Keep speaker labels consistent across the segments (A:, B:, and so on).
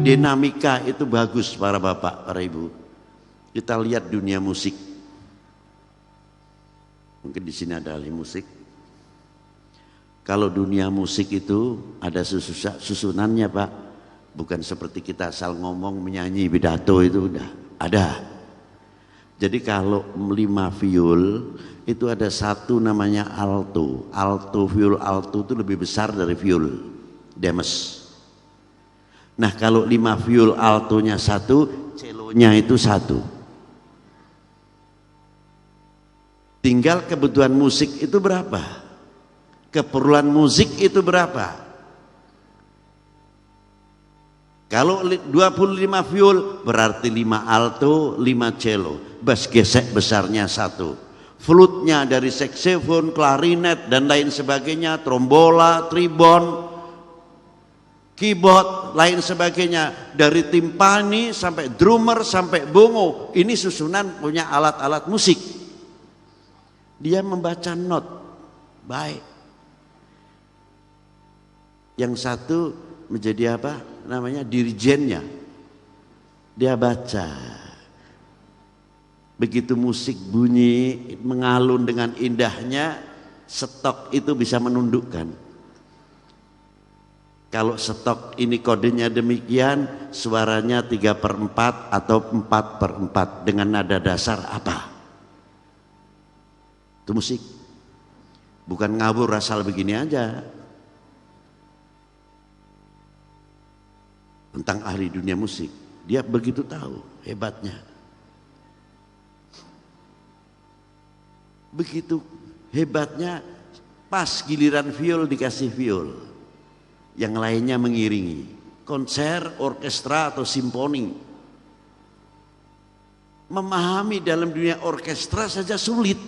A: dinamika itu bagus para bapak, para ibu. Kita lihat dunia musik. Mungkin di sini ada ahli musik. Kalau dunia musik itu ada susunannya Pak. Bukan seperti kita asal ngomong, menyanyi, pidato itu udah ada. Jadi kalau 5 viol itu ada satu namanya alto. Alto, viol alto itu lebih besar dari viol demes. Nah kalau 5 viol altonya 1, celonya itu 1. Tinggal kebutuhan musik itu berapa? Keperluan musik itu berapa? Kalau 25 viol berarti 5 alto, 5 cello. Bass gesek besarnya 1. Flutnya dari saksofon, klarinet dan lain sebagainya, trombola, tribon, keyboard, lain sebagainya, dari timpani sampai drummer sampai bongo. Ini susunan punya alat-alat musik. Dia membaca not baik. Yang satu menjadi apa? Namanya dirijennya. Dia baca. Begitu musik bunyi mengalun dengan indahnya, stok itu bisa menundukkan. Kalau stok ini kodenya demikian, suaranya 3/4 atau 4/4 dengan nada dasar apa? Itu musik. Bukan ngawur asal begini aja. Tentang ahli dunia musik, dia begitu tahu hebatnya. Begitu hebatnya, pas giliran viol dikasih viol, yang lainnya mengiringi. Konser, orkestra atau simfoni. Memahami dalam dunia orkestra saja sulit.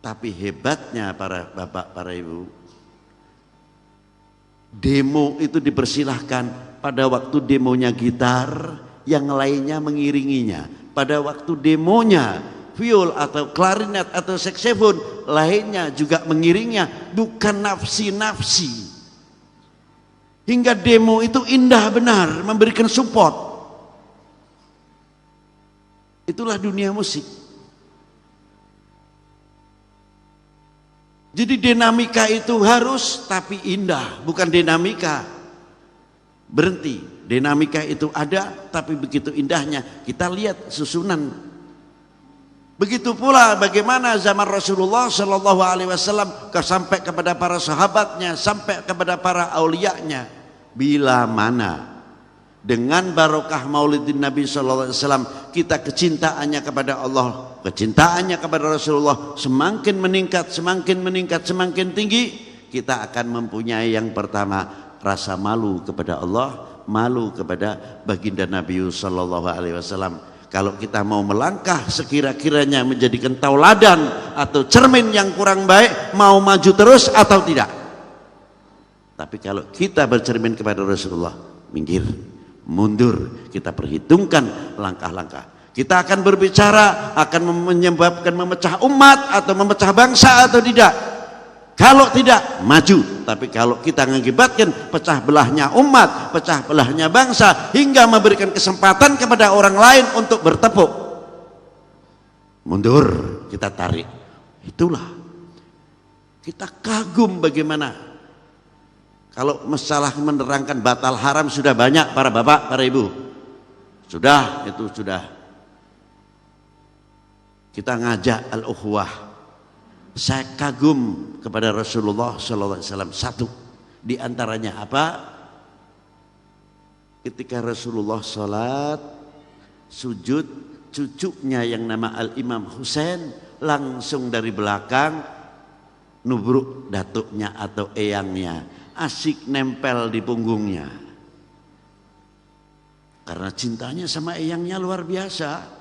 A: Tapi hebatnya para bapak, para ibu, demo itu dipersilahkan. Pada waktu demonya gitar, yang lainnya mengiringinya. Pada waktu demonya viol atau klarinet atau saksofon, lainnya juga mengiringnya. Bukan nafsi-nafsi. Hingga demo itu indah benar, memberikan support. Itulah dunia musik. Jadi dinamika itu harus, tapi indah, bukan dinamika berhenti. Dinamika itu ada, tapi begitu indahnya. Kita lihat susunan. Begitu pula bagaimana zaman Rasulullah Shallallahu Alaihi Wasallam sampai kepada para sahabatnya, sampai kepada para aulianya. Bila mana dengan barokah maulidin Nabi Shallallahu Alaihi Wasallam kita kecintaannya kepada Allah, kecintaannya kepada Rasulullah semakin meningkat, semakin tinggi, kita akan mempunyai yang pertama rasa malu kepada Allah, malu kepada baginda Nabi Sallallahu Alaihi Wasallam. Kalau kita mau melangkah sekira-kiranya menjadikan tauladan atau cermin yang kurang baik, mau maju terus atau tidak. Tapi kalau kita bercermin kepada Rasulullah, minggir, mundur, kita perhitungkan langkah-langkah. Kita akan berbicara akan menyebabkan memecah umat atau memecah bangsa atau tidak. Kalau tidak, maju. Tapi kalau kita mengakibatkan pecah belahnya umat, pecah belahnya bangsa, hingga memberikan kesempatan kepada orang lain untuk bertepuk, mundur, kita tarik. Itulah kita kagum bagaimana. Kalau masalah menerangkan batal haram sudah banyak para bapak, para ibu. Sudah, itu sudah. Kita ngajak al-ukhuwah. Saya kagum kepada Rasulullah Sallallahu Alaihi Wasallam. Satu di antaranya apa? Ketika Rasulullah sholat sujud, cucunya yang nama Al-Imam Husain langsung dari belakang nubruk datuknya atau eyangnya, asik nempel di punggungnya. Karena cintanya sama eyangnya luar biasa.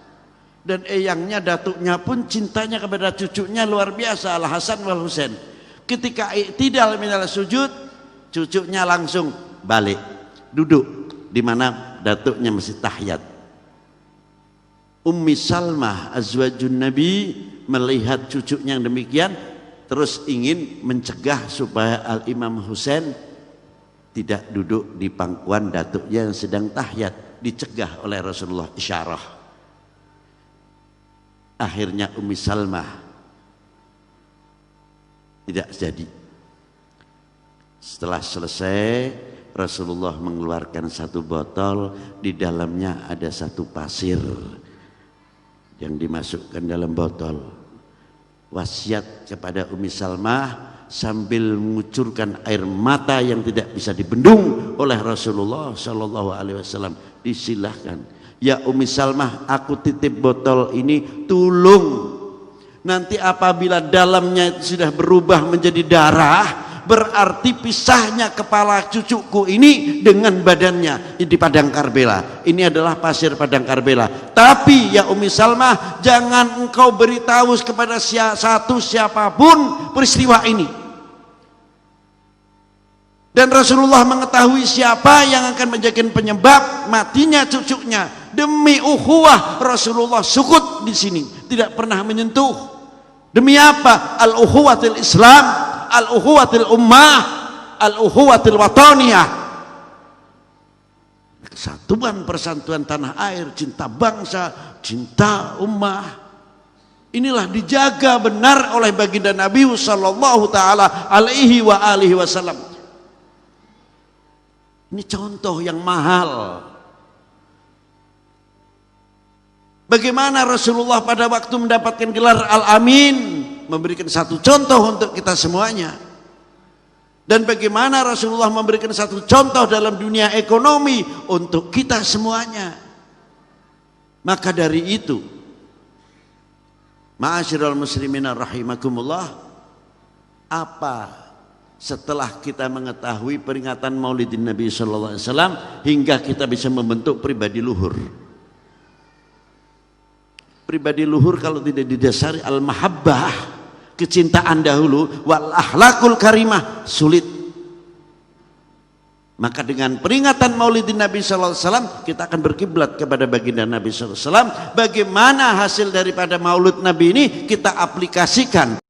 A: Dan eyangnya, datuknya pun cintanya kepada cucunya luar biasa, Al-Hasan wal Husain. Ketika i'tidal minal sujud, cucunya langsung balik, duduk di mana datuknya masih tahiyat. Ummi Salmah azwajun Nabi melihat cucunya yang demikian, terus ingin mencegah supaya Al-Imam Husain tidak duduk di pangkuan datuknya yang sedang tahiyat, dicegah oleh Rasulullah isyarah. Akhirnya Ummi Salmah tidak jadi. Setelah selesai, Rasulullah mengeluarkan satu botol, di dalamnya ada satu pasir yang dimasukkan dalam botol. Wasiat kepada Ummi Salmah sambil mengucurkan air mata yang tidak bisa dibendung oleh Rasulullah Shallallahu Alaihi Wasallam. Disilahkan, ya Ummi Salmah, aku titip botol ini, tolong nanti apabila dalamnya sudah berubah menjadi darah, berarti pisahnya kepala cucuku ini dengan badannya di padang Karbela. Ini adalah pasir padang Karbela. Tapi ya Ummi Salmah, jangan engkau beritahu kepada siapapun peristiwa ini. Dan Rasulullah mengetahui siapa yang akan menjadi penyebab matinya cucunya. Demi ukhuwah, Rasulullah sukut di sini, tidak pernah menyentuh. Demi apa? Al-ukhuwatil Islam, al-ukhuwatil ummah, al-ukhuwatil wataniyah. Kesatuan persatuan tanah air, cinta bangsa, cinta ummah. Inilah dijaga benar oleh baginda Nabi sallallahu taala alaihi wa alihi wasallam. Ini contoh yang mahal. Bagaimana Rasulullah pada waktu mendapatkan gelar Al-Amin memberikan satu contoh untuk kita semuanya. Dan bagaimana Rasulullah memberikan satu contoh dalam dunia ekonomi untuk kita semuanya. Maka dari itu, ma'asyiral muslimin rahimakumullah, apa setelah kita mengetahui peringatan Maulidin Nabi sallallahu alaihi wasallam hingga kita bisa membentuk pribadi luhur? Pribadi luhur kalau tidak didasari al-mahabbah, kecintaan dahulu, wal akhlakul karimah, sulit. Maka dengan peringatan Maulidin Nabi sallallahu alaihi wasallam kita akan berkiblat kepada baginda Nabi sallallahu alaihi wasallam. Bagaimana hasil daripada Maulid Nabi ini kita aplikasikan